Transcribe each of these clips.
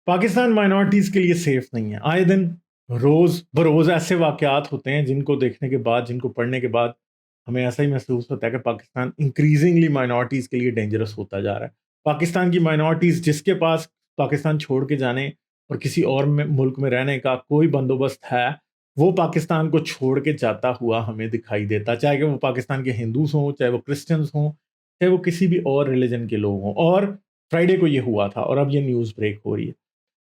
Pakistan minorities के लिए safe नहीं है। आए दिन रोज़ बरोज़ ऐसे वाक़यात होते हैं जिनको देखने के बाद, जिनको पढ़ने के बाद हमें ऐसा ही महसूस होता है कि पाकिस्तान इंक्रीज़िंगली माइनॉरिटीज़ के लिए डेंजरस होता जा रहा है। पाकिस्तान की माइनॉरिटीज़ जिसके पास पाकिस्तान छोड़ के जाने और किसी और मुल्क में रहने का कोई बंदोबस्त है, वो पाकिस्तान को छोड़ के जाता हुआ हमें दिखाई देता। चाहे कि वो पाकिस्तान के हिंदूज़ हों, चाहे वो क्रिश्चियंस हों, चाहे वो किसी भी और रिलीजन के लोग हों। और फ्राइडे को ये हुआ था और अब ये न्यूज़ ब्रेक हो रही है।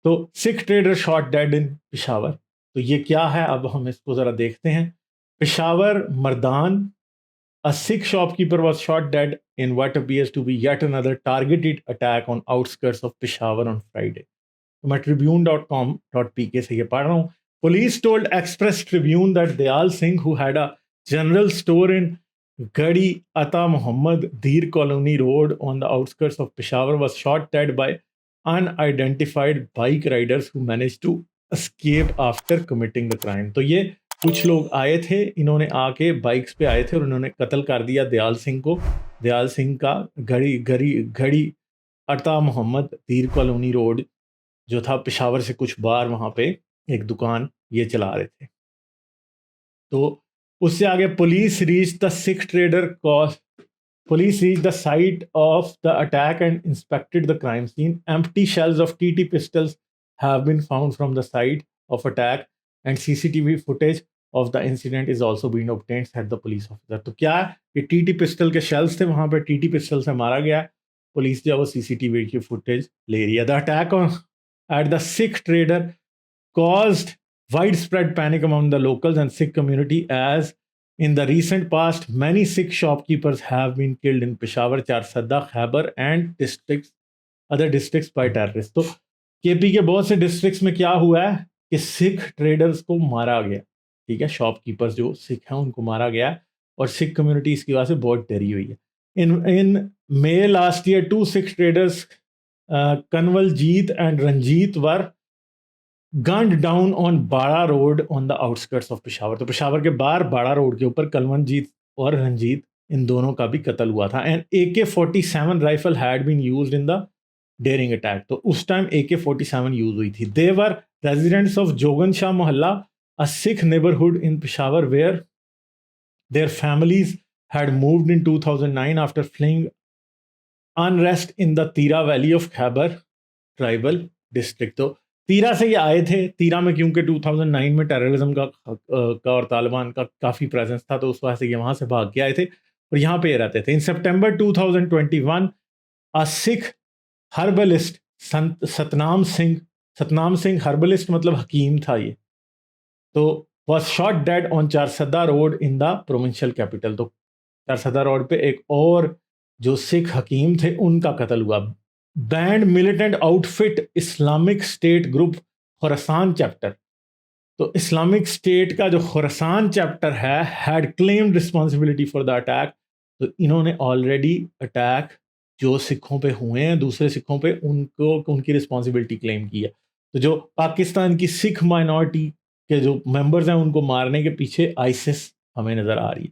तो सिख ट्रेडर शॉट डेड इन पेशावर। तो ये क्या है, अब हम इसको ज़रा देखते हैं। Peshawar Mardan, a Sikh shopkeeper was shot dead in what appears to be yet another targeted attack on outskirts of Peshawar on Friday. तो मैं tribune.com.pk से ये पढ़ रहा हूँ. Police told Express Tribune that Dayal Singh, who had a general store in Gadi Ata Muhammad Dheer Colony Road on the outskirts of Peshawar, was shot dead by unidentified bike riders who managed to escape after committing the crime. तो ये कुछ लोग आए थे, इन्होंने आके bikes पे आए थे और इन्होंने कत्ल कर दिया दयाल सिंह को। दयाल सिंह का घड़ी अता मोहम्मद दीर कॉलोनी रोड जो था पेशावर से कुछ बार, वहाँ पे एक दुकान ये चला रहे थे। तो उससे आगे police reach the Sikh trader cause Police reached the site of the attack and inspected the crime scene. Empty shells of TT pistols have been found from the site of attack, and CCTV footage of the incident is also being obtained, said the police officer. तो क्या ये TT pistol के shells थे, वहां पे TT pistol से मारा गया। पुलिस जो है वो CCTV की फुटेज ले रही है। The attack on at the Sikh trader caused widespread panic among the locals and Sikh community as in the recent past, many Sikh shopkeepers have been killed in Peshawar, Charsadda, Khyber and other districts by terrorists. तो KP के बहुत से districts में क्या हुआ है कि Sikh traders को मारा गया। ठीक है, शॉपकीपर्स जो सिख हैं उनको मारा गया और सिख कम्युनिटी इसकी वजह से बहुत डरी हुई है। इन May last year, two Sikh traders, Kanwaljit and Ranjit, were gunned down on बाड़ा road on the outskirts of Peshawar. तो पेशावर के बाहर बाड़ा रोड के ऊपर कलवंजीत और रंजीत, इन दोनों का भी कत्ल हुआ था। And AK-47 rifle had been used in the daring attack. तो उस टाइम AK-47 यूज हुई थी। They were residents of Jogan Shah Mohalla, a Sikh neighbourhood in Peshawar, where their families had moved in 2009 after fleeing unrest in the Tira Valley of Khyber tribal district. तो तीरा से ये आए थे। तीरा में क्योंकि 2009 में टेररिज्म का और तालिबान का काफ़ी प्रेजेंस था, तो उस वजह से ये वहाँ से भाग के आए थे और यहाँ पे रहते थे। इन सितंबर 2021, अ सिख हर्बलिस्ट सतनाम सिंह हर्बलिस्ट मतलब हकीम था ये, तो was shot dead on Charsadda road in the provincial capital. तो चारसदा रोड पे एक और जो सिख हकीम थे उनका कत्ल हुआ। Band militant outfit Islamic state group Khorasan chapter, तो इस्लामिक स्टेट का जो खुरासान चैप्टर है, had claimed responsibility for the attack. तो इन्होंने ऑलरेडी अटैक जो सिखों पे हुए हैं, दूसरे सिखों पे, उनकी रिस्पॉन्सिबिलिटी क्लेम की है। तो जो पाकिस्तान की सिख माइनॉरिटी के जो मेंबर्स हैं उनको मारने के पीछे आईसिस हमें नजर आ रही है।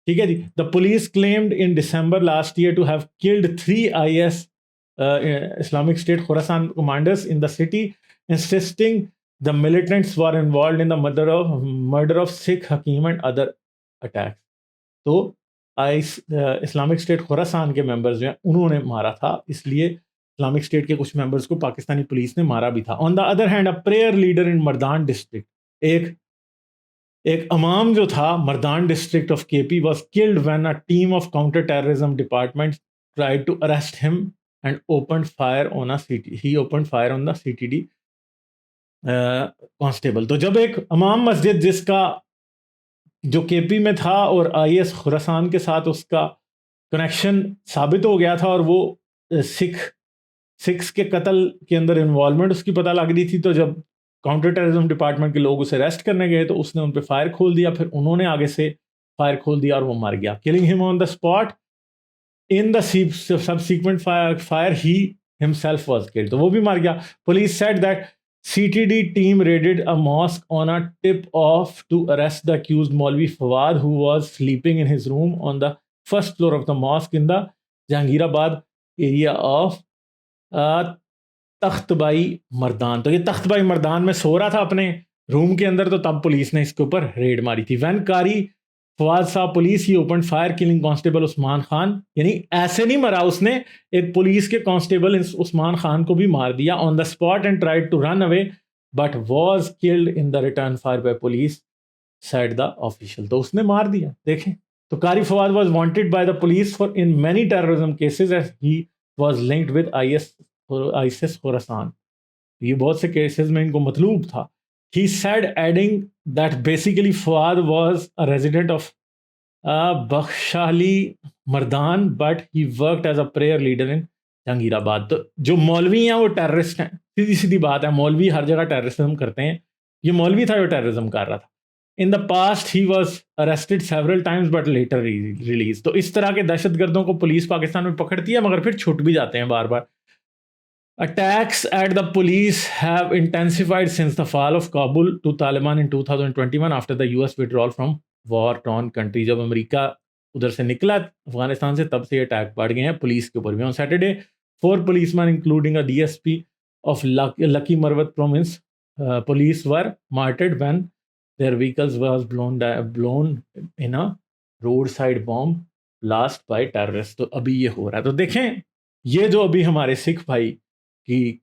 ठीक है जी। The police claimed in December last year to have killed 3 IS Islamic State Khorasan commanders in the city, insisting the militants were involved in the murder of Sikh Hakim and other attacks. तो Islamic State Khorasan के members जो हैं उन्होंने मारा था, इसलिए Islamic state के कुछ मेंबर्स को पाकिस्तानी पुलिस ने मारा भी था। On the other hand, a prayer leader in Mardan district, एक अमाम जो था Mardan district of KP, was killed when a team of counter terrorism department tried to arrest him and opened fire on a CT. He opened fire on the CTD constable. तो जब एक इमाम मस्जिद जिसका जो केपी में था और IS खुरासान के साथ उसका कनेक्शन साबित हो गया था और वो सिक्स के कत्ल के अंदर इन्वॉल्वमेंट उसकी पता लग रही थी, तो जब काउंटर टेररिज्म डिपार्टमेंट के लोग उसे अरेस्ट करने गए तो उसने उन पर फायर खोल दिया, फिर उन्होंने आगे से फायर खोल दिया और वो मर गया, killing him on the spot. In the subsequent fire, he himself was killed. तो वो भी मार गया। Police said that CTD team raided a mosque on a tip off to arrest the accused Maulvi Fawad, who was sleeping in his room on the first floor of the mosque in the Jahangirabad area of तख्तबाई Mardan. तो ये तख्तबाई मर्दान में सो रहा था अपने room के अंदर, तो तब पुलिस ने इसके ऊपर रेड मारी थी। Van Qari Fawad Sahab police he open fire killing constable Usman Khan, यानी ऐसे नहीं मरा उसने, एक पुलिस के कांस्टेबल उस्मान खान को भी मार दिया on the spot and tried to run away but was killed in the return fire by police, said the official. तो उसने मार दिया। देखें, तो Qari Fawad was wanted by the police for in many terrorism cases as he was linked with ISIS Khorasan. ये बहुत से cases में इनको मतलूब था। He said, adding that basically Fuad was a resident of Bakhshali Mardan, but he worked as a prayer leader in Jahangirabad. तो जो मौलवी हैं वो टेररिस्ट हैं, सीधी सीधी बात है। मौलवी हर जगह टेररिज्म करते हैं। ये मौलवी था जो टेररिज्म कर रहा था। In the past he was arrested several times but later release. तो इस तरह के दहशतगर्दों को पुलिस पाकिस्तान में पकड़ती है, मगर फिर छूट भी जाते हैं बार बार। Attacks at the police have intensified since the fall of Kabul to Taliban in 2021 after the US withdrawal from war-torn country। जब अमेरिका उधर से निकला अफगानिस्तान से, तब से ये अटैक बढ़ गए हैं पुलिस के ऊपर भी। On Saturday 4 policemen including a DSP of Lucky Marwat province police were martyred when their vehicles was blown in a roadside bomb blast by terrorists। तो अभी ये हो रहा है। तो देखें, ये जो अभी हमारे सिख भाई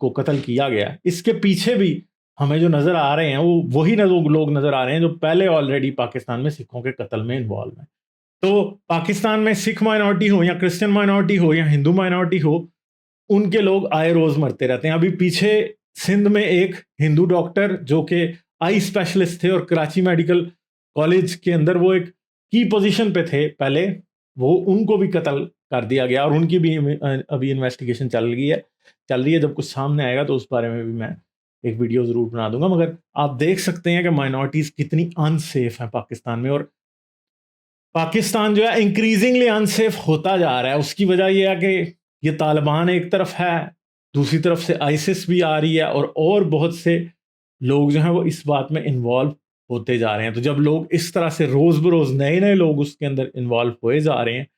को कत्ल किया गया, इसके पीछे भी हमें जो नज़र आ रहे हैं वो वही लोग नज़र आ रहे हैं जो पहले ऑलरेडी पाकिस्तान में सिखों के कत्ल में इन्वॉल्व हैं। तो पाकिस्तान में सिख माइनॉरिटी हो या क्रिश्चियन माइनॉरिटी हो या हिंदू माइनॉरिटी हो, उनके लोग आए रोज़ मरते रहते हैं। अभी पीछे सिंध में एक हिंदू डॉक्टर जो कि आई स्पेशलिस्ट थे और कराची मेडिकल कॉलेज के अंदर वो एक की पोजीशन पे थे पहले, वो उनको भी कत्ल कर दिया गया और उनकी भी अभी इन्वेस्टिगेशन चल रही है। जब कुछ सामने आएगा तो उस बारे में भी मैं एक वीडियो ज़रूर बना दूंगा। मगर आप देख सकते हैं कि माइनॉरिटीज़ कितनी अनसेफ हैं पाकिस्तान में, और पाकिस्तान जो है इंक्रीजिंगली अनसेफ होता जा रहा है। उसकी वजह यह है कि ये तालिबान एक तरफ है, दूसरी तरफ से आईसिस भी आ रही है, और बहुत से लोग जो हैं वो इस बात में इन्वॉल्व होते जा रहे हैं। तो जब लोग इस तरह से रोज़ बरोज़ नए नए लोग उसके अंदर इन्वॉल्व हुए जा रहे हैं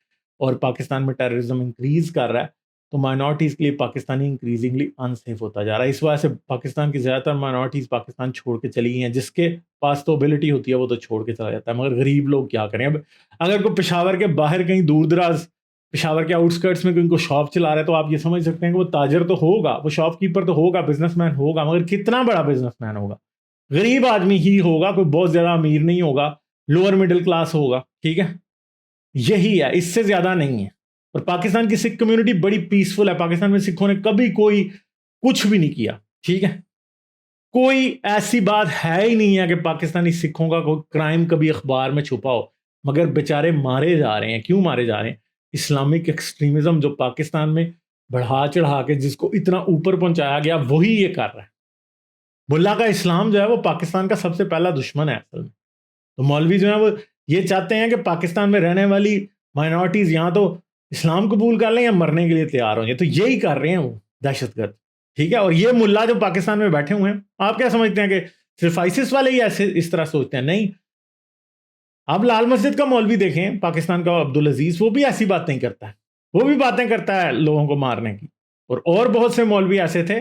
और पाकिस्तान में टेररिज्म इंक्रीज़ कर रहा है, तो माइनॉरिटीज़ के लिए पाकिस्तानी इंक्रीजिंगली अनसेफ होता जा रहा है। इस वजह से पाकिस्तान की ज़्यादातर माइनॉरिटीज़ पाकिस्तान छोड़ के चली गई हैं। जिसके पास तो एबिलिटी होती है वो तो छोड़ के चला जाता है, मगर गरीब लोग क्या करें। अब अगर कोई पेशावर के बाहर कहीं दूर दराज, पेशावर के आउटस्कर्ट्स में कोई इनको शॉप चला रहा है, तो आप ये समझ सकते हैं कि वो ताजर तो होगा, वो शॉपकीपर तो होगा, बिजनेसमैन होगा, मगर कितना बड़ा बिजनेसमैन होगा? गरीब आदमी ही होगा, कोई बहुत ज़्यादा अमीर नहीं होगा, लोअर मिडिल क्लास होगा। ठीक है, यही है, इससे ज़्यादा नहीं है। और पाकिस्तान की सिख कम्युनिटी बड़ी पीसफुल है। पाकिस्तान में सिखों ने कभी कोई कुछ भी नहीं किया। ठीक है, कोई ऐसी बात है ही नहीं है कि पाकिस्तानी सिखों का कोई क्राइम कभी अखबार में छुपा हो, मगर बेचारे मारे जा रहे हैं। क्यों मारे जा रहे हैं? इस्लामिक एक्सट्रीमिज्म जो पाकिस्तान में बढ़ा चढ़ा के जिसको इतना ऊपर पहुंचाया गया, वही ये कर रहा है। मुल्ला का इस्लाम जो है वो पाकिस्तान का सबसे पहला दुश्मन है असल में। तो मौलवी जो है वो ये चाहते हैं कि पाकिस्तान में रहने वाली माइनॉरिटीज़ यहाँ तो इस्लाम कबूल कर लें या मरने के लिए तैयार हो जाए। तो यही कर रहे हैं वो दहशतगर्द। ठीक है, और ये मुल्ला जो पाकिस्तान में बैठे हुए हैं, आप क्या समझते हैं कि सिर्फ आइसिस वाले ही ऐसे इस तरह सोचते हैं? नहीं, आप लाल मस्जिद का मौलवी देखें, पाकिस्तान का अब्दुल अजीज, वो भी ऐसी बातें करता है, वो भी बातें करता है लोगों को मारने की। और बहुत से मौलवी ऐसे थे।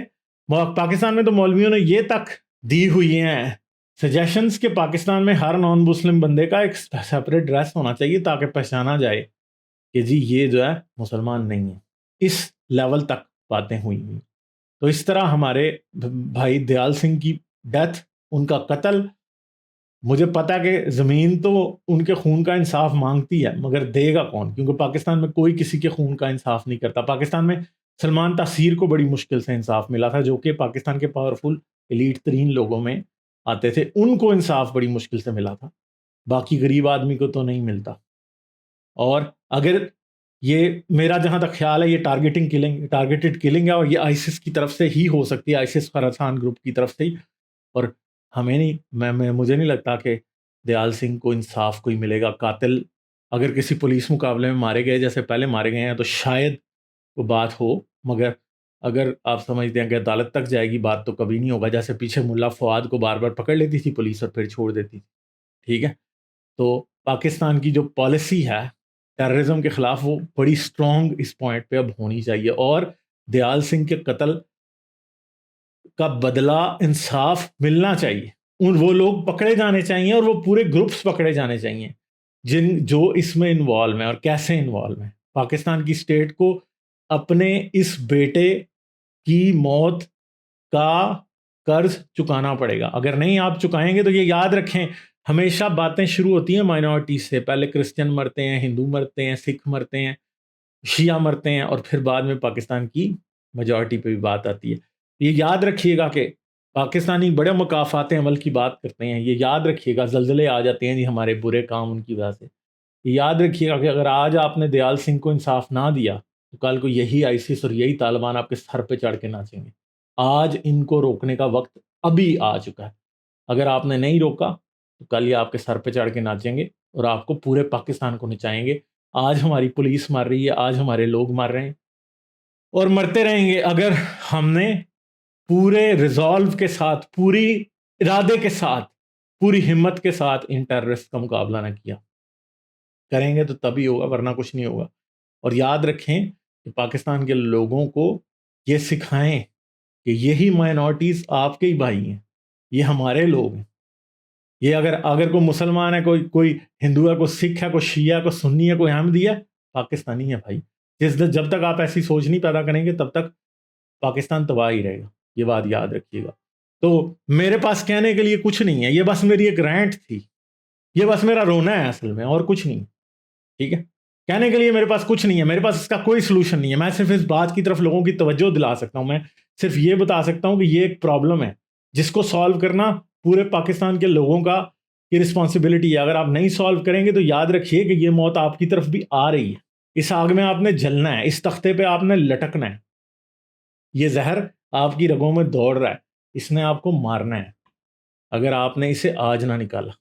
पाकिस्तान में तो मौलवियों ने ये तक दी हुई हैं सजेशंस कि पाकिस्तान में हर नॉन मुस्लिम बंदे का एक सेपरेट ड्रेस होना चाहिए ताकि पहचाना जाए कि जी ये जो है मुसलमान नहीं है। इस लेवल तक बातें हुई हुई। तो इस तरह हमारे भाई दयाल सिंह की डेथ, उनका कत्ल, मुझे पता है कि ज़मीन तो उनके खून का इंसाफ मांगती है, मगर देगा कौन? क्योंकि पाकिस्तान में कोई किसी के खून का इंसाफ नहीं करता। पाकिस्तान में सलमान तासीर को बड़ी मुश्किल से इंसाफ मिला था, जो कि पाकिस्तान के पावरफुल एलीट तरीन लोगों में आते थे, उनको इंसाफ बड़ी मुश्किल से मिला था। बाकी गरीब आदमी को तो नहीं मिलता। और अगर ये मेरा जहाँ तक ख्याल है, ये टारगेटेड किलिंग है, और ये आईसिस की तरफ से ही हो सकती है, आईसिस खरासान ग्रुप की तरफ से ही। और हमें नहीं, मुझे नहीं लगता कि दयाल सिंह को इंसाफ कोई मिलेगा। कातिल अगर किसी पुलिस मुकाबले में मारे गए जैसे पहले मारे गए हैं तो शायद वो बात हो, मगर अगर आप समझते हैं कि अदालत तक जाएगी बात, तो कभी नहीं होगा। जैसे पीछे मुल्ला फवाद को बार बार पकड़ लेती थी पुलिस और फिर छोड़ देती थी। ठीक है, तो पाकिस्तान की जो पॉलिसी है टेररिज्म के ख़िलाफ़, वो बड़ी स्ट्रॉन्ग इस पॉइंट पे अब होनी चाहिए। और दयाल सिंह के कत्ल का बदला इंसाफ मिलना चाहिए, वो लोग पकड़े जाने चाहिए और वो पूरे ग्रुप्स पकड़े जाने चाहिए जो इसमें इन्वॉल्व हैं और कैसे इन्वॉल्व हैं। पाकिस्तान की स्टेट को अपने इस बेटे की मौत का कर्ज चुकाना पड़ेगा। अगर नहीं आप चुकाएंगे तो ये याद रखें, हमेशा बातें शुरू होती हैं माइनॉरिटीज से, पहले क्रिश्चियन मरते हैं, हिंदू मरते हैं, सिख मरते हैं, शिया मरते हैं, और फिर बाद में पाकिस्तान की मेजॉरिटी पे भी बात आती है। ये याद रखिएगा कि पाकिस्तानी बड़े मुकाफात अमल की बात करते हैं, ये याद रखिएगा, जल्जले आ जाते हैं जी हमारे बुरे काम उनकी वजह से। ये याद रखिएगा कि अगर आज आपने दयाल सिंह को इंसाफ ना दिया तो कल को यही आईसिस और यही तालिबान आपके सर पे चढ़ के नाचेंगे। आज इनको रोकने का वक्त अभी आ चुका है। अगर आपने नहीं रोका तो कल ये आपके सर पे चढ़ के नाचेंगे और आपको पूरे पाकिस्तान को नचाएंगे। आज हमारी पुलिस मार रही है, आज हमारे लोग मार रहे हैं और मरते रहेंगे अगर हमने पूरे रिजॉल्व के साथ, पूरी इरादे के साथ, पूरी हिम्मत के साथ इन टेररिस्ट का मुकाबला ना किया। करेंगे तो तभी होगा, वरना कुछ नहीं होगा। और याद रखें कि पाकिस्तान के लोगों को ये सिखाएं कि यही माइनॉरिटीज़ आपके ही भाई हैं, ये हमारे लोग हैं। ये अगर कोई मुसलमान है, कोई हिंदू है, कोई सिख है, कोई शिया है, कोई सुन्नी है, कोई अहमदी है, पाकिस्तानी है भाई। जब तक आप ऐसी सोच नहीं पैदा करेंगे तब तक पाकिस्तान तबाह ही रहेगा, ये बात याद रखिएगा। तो मेरे पास कहने के लिए कुछ नहीं है, ये बस मेरी एक रैंट थी, ये बस मेरा रोना है असल में, और कुछ नहीं। ठीक है, कहने के लिए मेरे पास कुछ नहीं है, मेरे पास इसका कोई सोल्यूशन नहीं है। मैं सिर्फ इस बात की तरफ लोगों की तवज्जो दिला सकता हूं। मैं सिर्फ ये बता सकता हूं कि ये एक प्रॉब्लम है जिसको सॉल्व करना पूरे पाकिस्तान के लोगों का की रिस्पॉन्सिबिलिटी है। अगर आप नहीं सॉल्व करेंगे तो याद रखिए कि ये मौत आपकी तरफ भी आ रही है। इस आग में आपने जलना है, इस तख्ते पे आपने लटकना है। ये जहर आपकी रगों में दौड़ रहा है, इसने आपको मारना है अगर आपने इसे आज ना निकाला।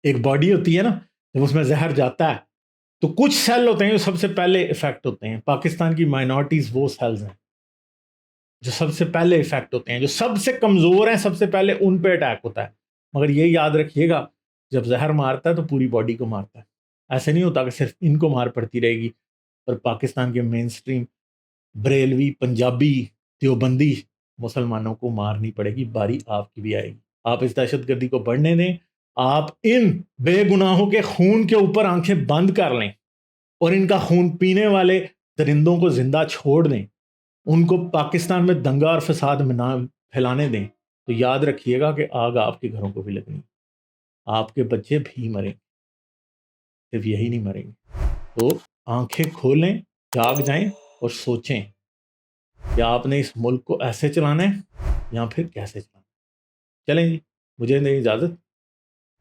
एक बॉडी होती है ना, जब उसमें जहर जाता है तो कुछ सेल होते हैं जो सबसे पहले इफेक्ट होते हैं। पाकिस्तान की माइनॉरिटीज वो सेल्स हैं जो सबसे पहले इफेक्ट होते हैं, जो सबसे कमजोर हैं, सबसे पहले उन पे अटैक होता है। मगर ये याद रखिएगा, जब जहर मारता है तो पूरी बॉडी को मारता है। ऐसे नहीं होता कि सिर्फ इनको मार पड़ती रहेगी। पर पाकिस्तान के मेन स्ट्रीम बरेलवी, पंजाबी, देवबंदी मुसलमानों को मारनी पड़ेगी, बारी आपकी भी आएगी। आप इस दहशतगर्दी को बढ़ने दें, आप इन बेगुनाहों के खून के ऊपर आंखें बंद कर लें और इनका खून पीने वाले दरिंदों को जिंदा छोड़ दें, उनको पाकिस्तान में दंगा और फसाद फैलाने दें, तो याद रखिएगा कि आग आपके घरों को भी लगनी, आपके बच्चे भी मरेंगे, सिर्फ यही नहीं मरेंगे। तो आंखें खोलें, जाग जाएं और सोचें कि आपने इस मुल्क को ऐसे चलाना है या फिर कैसे चलाना है। चलें जी, मुझे दें इजाज़त,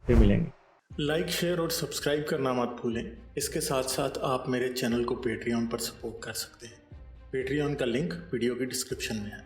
फिर मिलेंगे। लाइक, शेयर और सब्सक्राइब करना मत भूलें। इसके साथ साथ आप मेरे चैनल को पेट्रियन पर सपोर्ट कर सकते हैं। पेट्रियन का लिंक वीडियो की डिस्क्रिप्शन में है।